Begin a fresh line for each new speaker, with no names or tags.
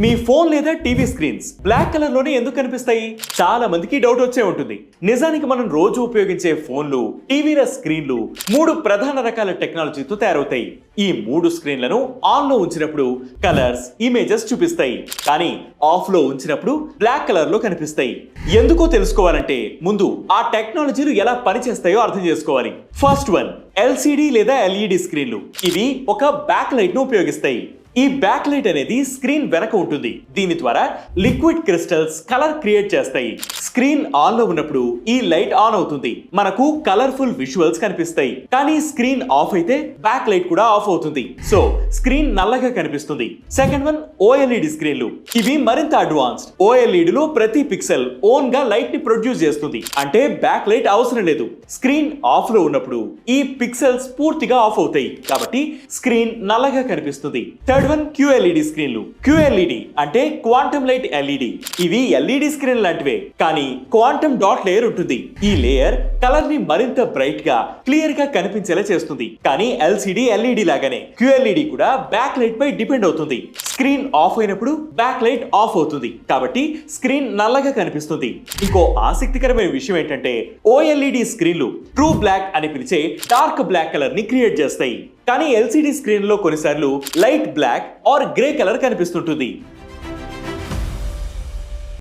మీ phone లేదా TV screens black colour లోనే ఎందుకు కనిపిస్తాయి? చాలా మందికి డౌట్ వచ్చే ఉంటుంది. నిజానికి మనం రోజు ఉపయోగించే ఫోన్లు, టీవీల స్క్రీన్లు 3 ప్రధాన రకాల టెక్నాలజీతో తయారవుతాయి. ఈ 3 స్క్రీన్లను ఆన్ లో ఉంచినప్పుడు కలర్స్, ఇమేజెస్ చూపిస్తాయి. కానీ ఆఫ్ లో ఉంచినప్పుడు బ్లాక్ కలర్ లో కనిపిస్తాయి. ఎందుకో తెలుసుకోవాలంటే ముందు ఆ టెక్నాలజీలు ఎలా పనిచేస్తాయో అర్థం చేసుకోవాలి. ఫస్ట్ వన్, ఎల్సిడి లేదా ఎల్ఈడి స్క్రీన్లు. ఇవి ఒక బ్యాక్ లైట్ ను ఉపయోగిస్తాయి. ఈ బ్యాక్ లైట్ అనేది స్క్రీన్ వెనక ఉంటుంది. దీని ద్వారా లిక్విడ్ క్రిస్టల్స్ కలర్ క్రియేట్ చేస్తాయి. స్క్రీన్ ఆన్ లో ఉన్నప్పుడు ఈ లైట్ ఆన్ అవుతుంది. మనకు కలర్ఫుల్ విజువల్స్ కనిపిస్తాయి. కానీ స్క్రీన్ ఆఫ్ అయితే బ్యాక్ లైట్ కూడా ఆఫ్ అవుతుంది. సో స్క్రీన్ నల్లగా కనిపిస్తుంది. సెకండ్ వన్, ఓఎల్ఈడి స్క్రీన్లు. ఇవి మరింత అడ్వాన్స్డ్. ఓఎల్ఈడి లో ప్రతి పిక్సెల్ ఓన్ గా లైట్ ని ప్రొడ్యూస్ చేస్తుంది. అంటే బ్యాక్ లైట్ అవసరం లేదు. స్క్రీన్ ఆఫ్ లో ఉన్నప్పుడు ఈ పిక్సెల్స్ పూర్తిగా ఆఫ్ అవుతాయి. కాబట్టి స్క్రీన్ నల్లగా కనిపిస్తుంది. థర్డ్ వన్, QLED స్క్రీన్లు. QLED అంటే క్వాంటమ్ లైట్ ఎల్ఈడి. ఇవి ఎల్ఈడి స్క్రీన్ లాంటివే, కానీ క్వాంటమ్ డాట్ లేయర్ ఉంటుంది. ఈ లేయర్ కలర్ ని మరింత బ్రైట్ గా, క్లియర్ గా కనిపించేలా చేస్తుంది. కానీ LCD LED లాగానే QLED కూడా బ్యాక్ లైట్ పై డిపెండ్ అవుతుంది. స్క్రీన్ ఆఫ్ అయినప్పుడు బ్యాక్ లైట్ ఆఫ్ అవుతుంది. కాబట్టి స్క్రీన్ నల్లగా కనిపిస్తుంది. ఇంకో ఆసక్తికరమైన విషయం ఏంటంటే OLED స్క్రీన్లు ట్రూ బ్లాక్ అని పిలిచే డార్క్ బ్లాక్ కలర్ ని క్రియేట్ చేస్తాయి. కానీ LCD స్క్రీన్ లో కొన్నిసార్లు light black or grey colour కనిపిస్తుంటుంది.